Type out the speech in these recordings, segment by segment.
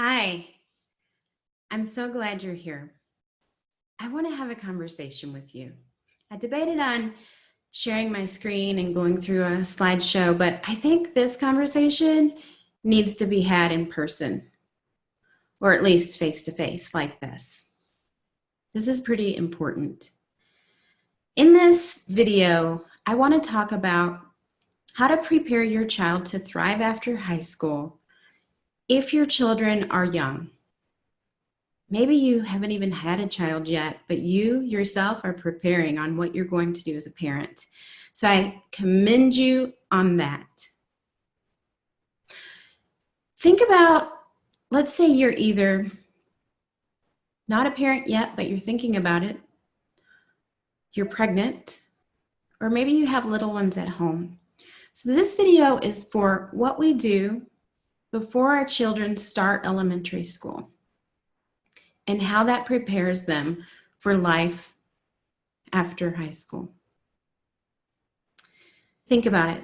Hi, I'm so glad you're here. I want to have a conversation with you. I debated on sharing my screen and going through a slideshow, but I think this conversation needs to be had in person, or at least face to face, like this. This is pretty important. In this video, I want to talk about how to prepare your child to thrive after high school if your children are young. Maybe you haven't even had a child yet, but you yourself are preparing on what you're going to do as a parent. So I commend you on that. Think about, let's say you're either not a parent yet, but you're thinking about it, you're pregnant, or maybe you have little ones at home. So this video is for what we do before our children start elementary school and how that prepares them for life after high school. Think about it.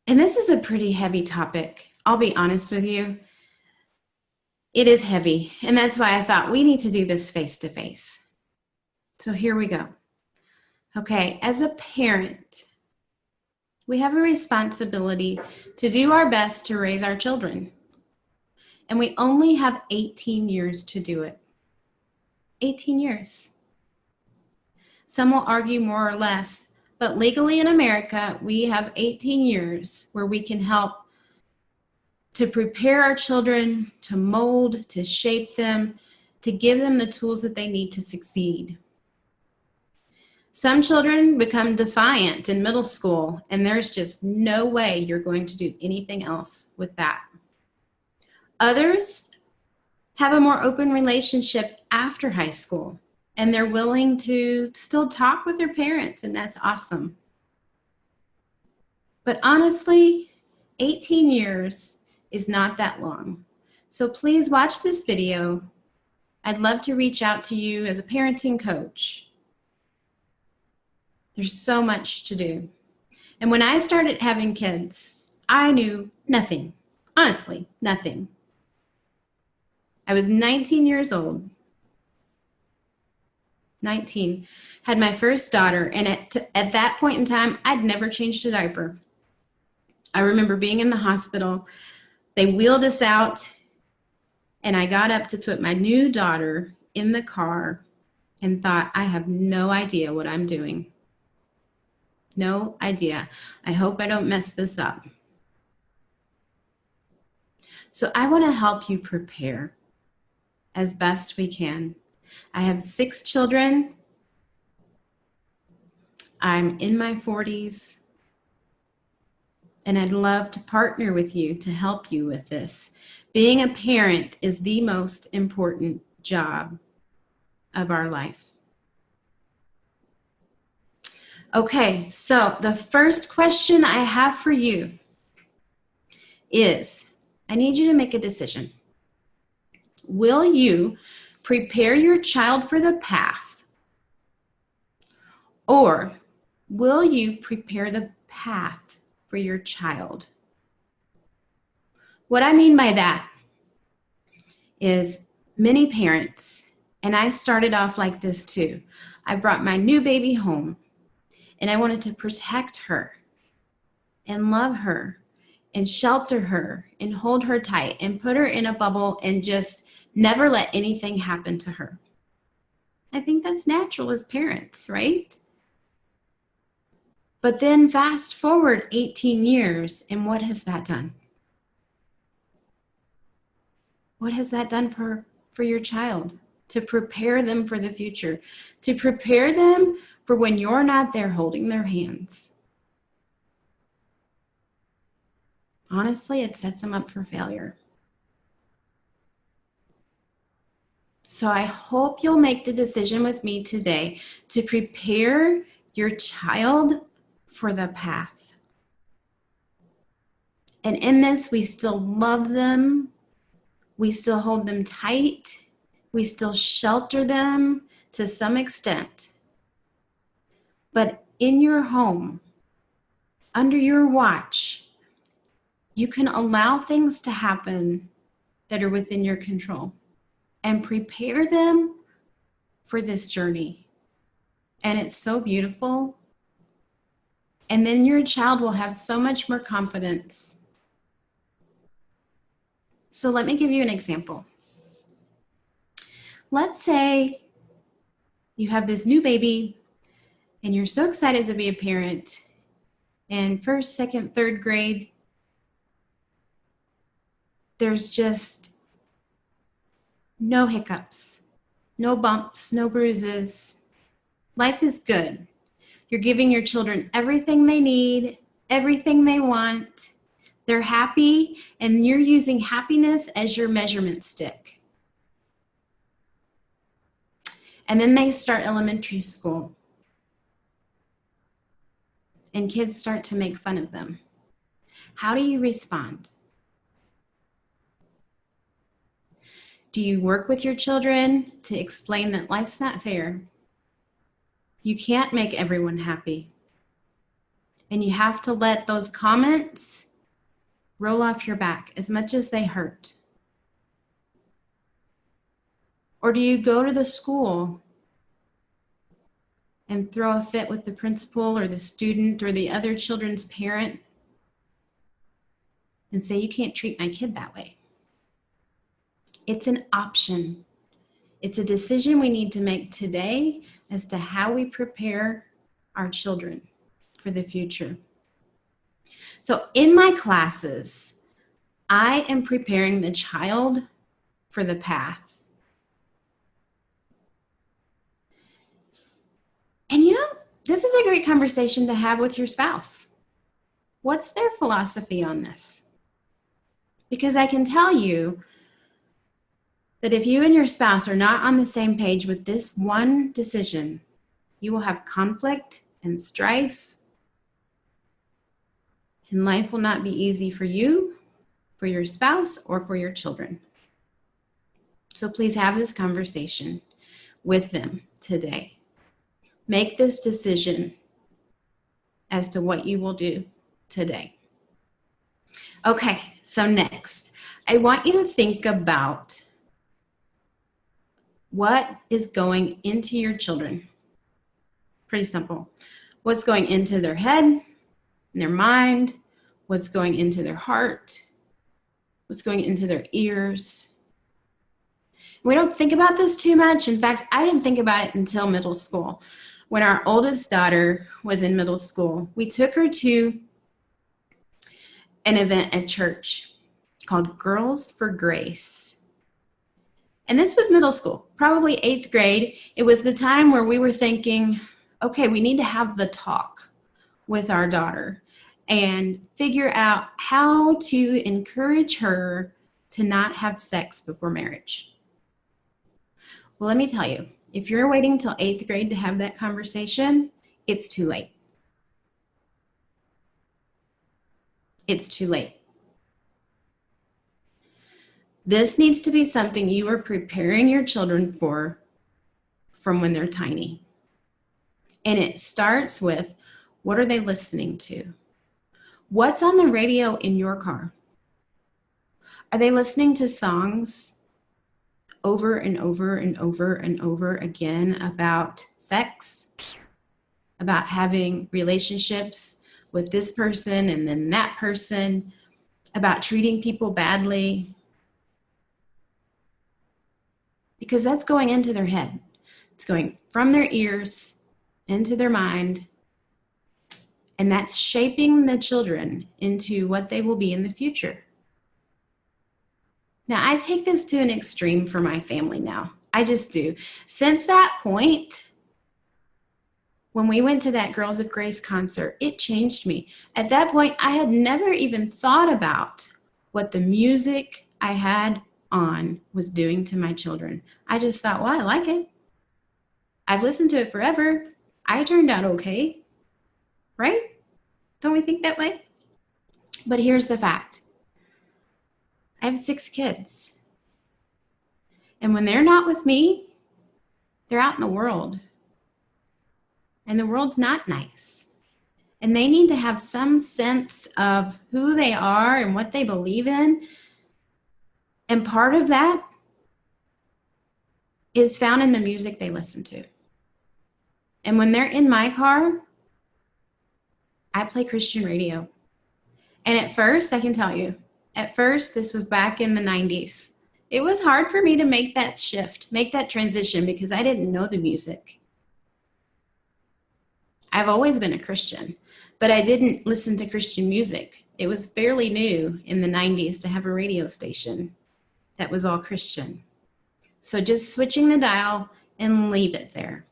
And this is a pretty heavy topic. I'll be honest with you. It is heavy, and that's why I thought we need to do this face to face. So here we go. Okay, as a parent, we have a responsibility to do our best to raise our children. And we only have 18 years to do it. 18 years. Some will argue more or less, but legally in America, we have 18 years where we can help to prepare our children, to mold, to shape them, to give them the tools that they need to succeed. Some children become defiant in middle school, and there's just no way you're going to do anything else with that. Others have a more open relationship after high school, and they're willing to still talk with their parents, and that's awesome. But honestly, 18 years is not that long. So please watch this video. I'd love to reach out to you as a parenting coach. There's so much to do. And when I started having kids, I knew nothing. Honestly, nothing. I was 19 years old. 19. Had my first daughter, and at that point in time, I'd never changed a diaper. I remember being in the hospital. They wheeled us out, and I got up to put my new daughter in the car and thought, I have no idea what I'm doing. No idea. I hope I don't mess this up. So I want to help you prepare as best we can. I have 6 children. I'm in my 40s. And I'd love to partner with you to help you with this. Being a parent is the most important job of our life. Okay, so the first question I have for you is, I need you to make a decision. Will you prepare your child for the path, or will you prepare the path for your child? What I mean by that is many parents, and I started off like this too. I brought my new baby home, and I wanted to protect her and love her and shelter her and hold her tight and put her in a bubble and just never let anything happen to her. I think that's natural as parents, right? But then fast forward 18 years, and what has that done? What has that done for your child? To prepare them for the future, to prepare them for when you're not there holding their hands. Honestly, it sets them up for failure. So I hope you'll make the decision with me today to prepare your child for the path. And in this, we still love them. We still hold them tight. We still shelter them to some extent. But in your home, under your watch, You can allow things to happen that are within your control and prepare them for this journey. And it's so beautiful. And then your child will have so much more confidence. So let me give you an example. Let's say you have this new baby and you're so excited to be a parent. And first, second, third grade, there's just no hiccups, no bumps, no bruises. Life is good. You're giving your children everything they need, everything they want. They're happy, and you're using happiness as your measurement stick. And then they start elementary school, and kids start to make fun of them. How do you respond? Do you work with your children to explain that life's not fair? You can't make everyone happy. And you have to let those comments roll off your back as much as they hurt. Or do you go to the school and throw a fit with the principal or the student or the other children's parent and say, you can't treat my kid that way? It's an option. It's a decision we need to make today as to how we prepare our children for the future. So in my classes, I am preparing the child for the path. And you know, this is a great conversation to have with your spouse. What's their philosophy on this? Because I can tell you that if you and your spouse are not on the same page with this one decision, you will have conflict and strife, and life will not be easy for you, for your spouse, or for your children. So please have this conversation with them today. Make this decision as to what you will do today. Okay, so next, I want you to think about what is going into your children. Pretty simple. What's going into their head, their mind, what's going into their heart, what's going into their ears. We don't think about this too much. In fact, I didn't think about it until middle school. When our oldest daughter was in middle school, we took her to an event at church called Girls for Grace. And this was middle school, probably 8th grade. It was the time where we were thinking, okay, we need to have the talk with our daughter and figure out how to encourage her to not have sex before marriage. Well, let me tell you, if you're waiting till 8th grade to have that conversation, it's too late. It's too late. This needs to be something you are preparing your children for from when they're tiny. And it starts with, what are they listening to? What's on the radio in your car? Are they listening to songs over and over and over and over again about sex, about having relationships with this person and then that person, about treating people badly? Because that's going into their head. It's going from their ears into their mind, and that's shaping the children into what they will be in the future. Now, I take this to an extreme for my family now. I just do. Since that point, when we went to that Girls of Grace concert, it changed me. At that point, I had never even thought about what the music I had on was doing to my children. I just thought, well, I like it. I've listened to it forever. I turned out okay, right? Don't we think that way? But here's the fact. I have 6 kids. And when they're not with me, they're out in the world. And the world's not nice. and they need to have some sense of who they are and what they believe in. And part of that is found in the music they listen to. And when they're in my car, I play Christian radio. And at first, I can tell you, at first, this was back in the 90s. It was hard for me to make that shift, make that transition, because I didn't know the music. I've always been a Christian, but I didn't listen to Christian music. It was fairly new in the 90s to have a radio station that was all Christian. So just switching the dial and leave it there.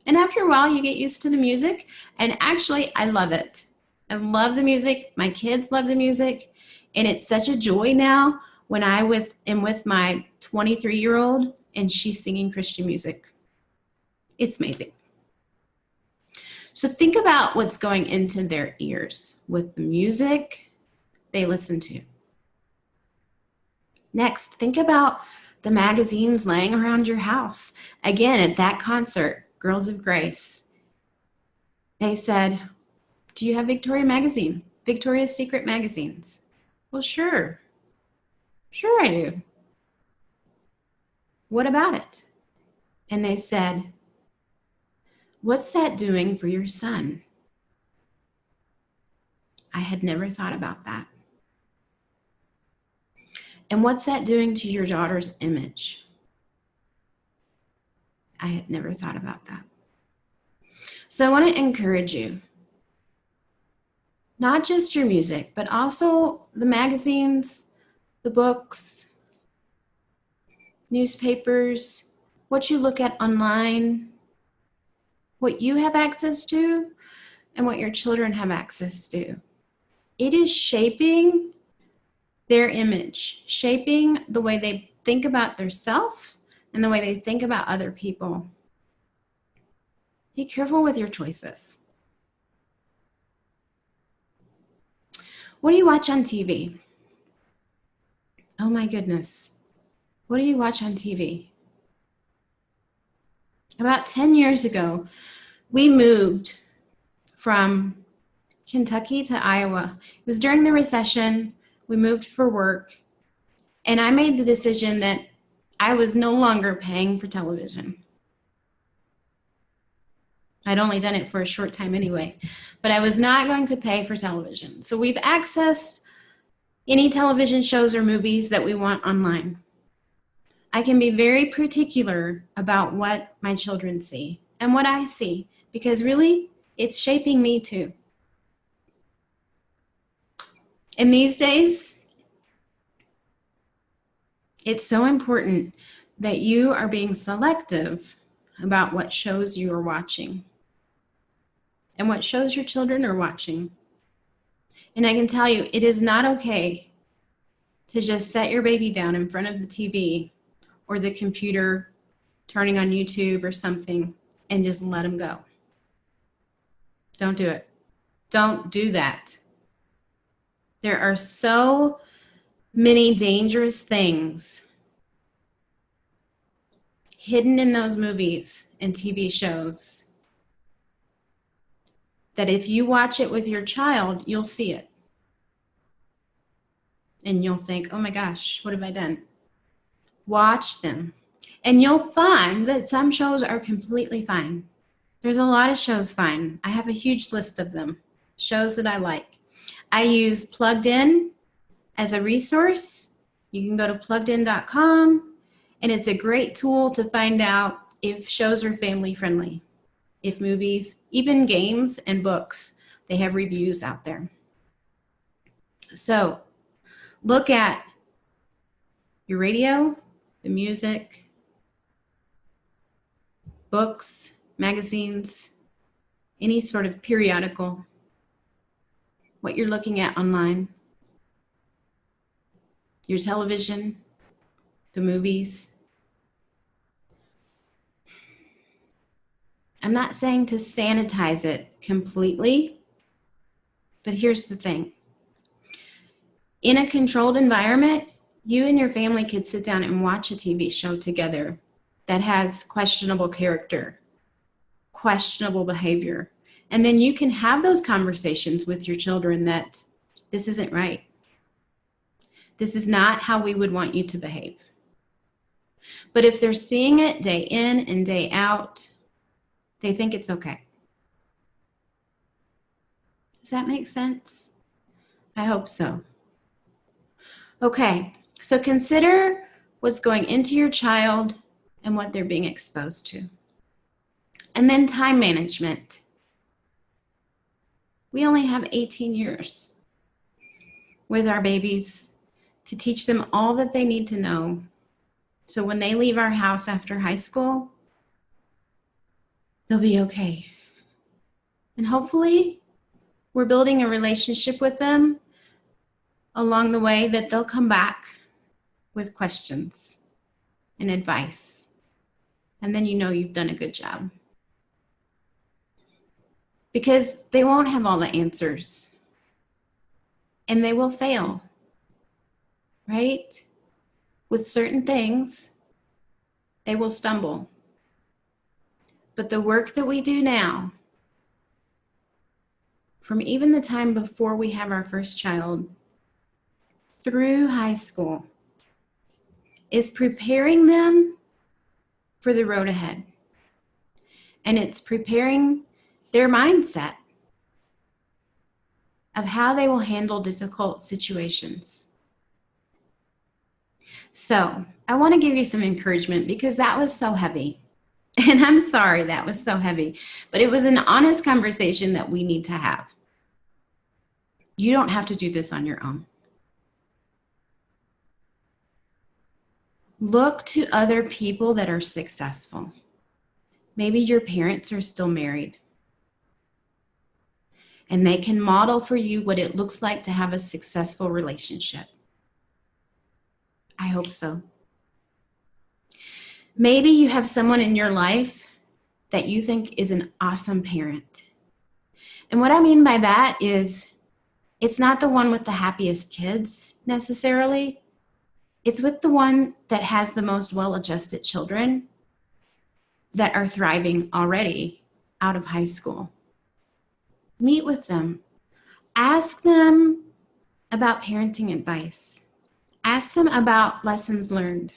And after a while, you get used to the music. And actually, I love it. I love the music. My kids love the music. And it's such a joy now when I am with my 23-year-old and she's singing Christian music. It's amazing. So think about what's going into their ears with the music they listen to. Next, think about the magazines laying around your house. Again, at that concert, Girls of Grace, they said, do you have Victoria magazine? Victoria's Secret magazines? Well, sure. Sure I do. What about it? And they said, what's that doing for your son? I had never thought about that. And what's that doing to your daughter's image? I had never thought about that. So I want to encourage you, not just your music, but also the magazines, the books, newspapers, what you look at online, what you have access to, and what your children have access to. It is shaping their image, shaping the way they think about themselves and the way they think about other people. Be careful with your choices. What do you watch on TV? Oh my goodness. What do you watch on TV? About 10 years ago, we moved from Kentucky to Iowa. It was during the recession. We moved for work. And I made the decision that I was no longer paying for television. I'd only done it for a short time anyway, but I was not going to pay for television. So we've accessed any television shows or movies that we want online. I can be very particular about what my children see and what I see, because really, it's shaping me too. And these days, it's so important that you are being selective about what shows you are watching and what shows your children are watching. And I can tell you, it is not okay to just set your baby down in front of the TV or the computer, turning on YouTube or something, and just let them go. Don't do it. Don't do that. There are so many dangerous things hidden in those movies and TV shows that if you watch it with your child, you'll see it. And you'll think, oh my gosh, what have I done? Watch them. And you'll find that some shows are completely fine. There's a lot of shows fine. I have a huge list of them, shows that I like. I use Plugged In as a resource. You can go to pluggedin.com, and it's a great tool to find out if shows are family friendly, if movies, even games and books, they have reviews out there. So look at your radio, the music, books, magazines, any sort of periodical, what you're looking at online, your television, the movies. I'm not saying to sanitize it completely, but here's the thing. In a controlled environment, you and your family could sit down and watch a TV show together that has questionable character, questionable behavior, And then you can have those conversations with your children that this isn't right. This is not how we would want you to behave. But if they're seeing it day in and day out, they think it's okay. Does that make sense? I hope so. Okay, so consider what's going into your child and what they're being exposed to. And then time management. We only have 18 years with our babies to teach them all that they need to know. So when they leave our house after high school, they'll be okay. And hopefully we're building a relationship with them along the way that they'll come back with questions and advice. And then you know you've done a good job. Because they won't have all the answers. And they will fail, right? With certain things, they will stumble. But the work that we do now, from even the time before we have our first child through high school, is preparing them for the road ahead. And it's preparing their mindset of how they will handle difficult situations. So I want to give you some encouragement because that was so heavy. And I'm sorry that was so heavy, but it was an honest conversation that we need to have. You don't have to do this on your own. Look to other people that are successful. Maybe your parents are still married. And they can model for you what it looks like to have a successful relationship. I hope so. Maybe you have someone in your life that you think is an awesome parent. And what I mean by that is it's not the one with the happiest kids necessarily. It's with the one that has the most well-adjusted children that are thriving already out of high school. Meet with them. Ask them about parenting advice. Ask them about lessons learned.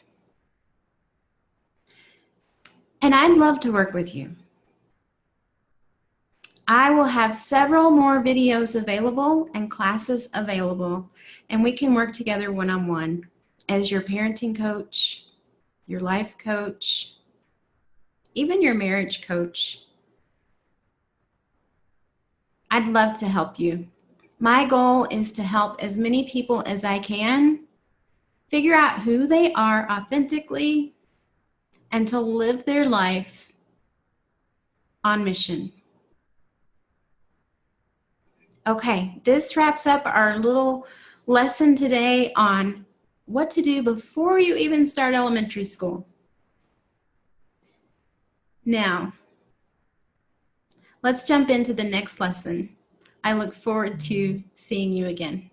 And I'd love to work with you. I will have several more videos available and classes available, and we can work together one-on-one as your parenting coach, your life coach, even your marriage coach. I'd love to help you. My goal is to help as many people as I can figure out who they are authentically and to live their life on mission. Okay, this wraps up our little lesson today on what to do before you even start elementary school. Now, let's jump into the next lesson. I look forward to seeing you again.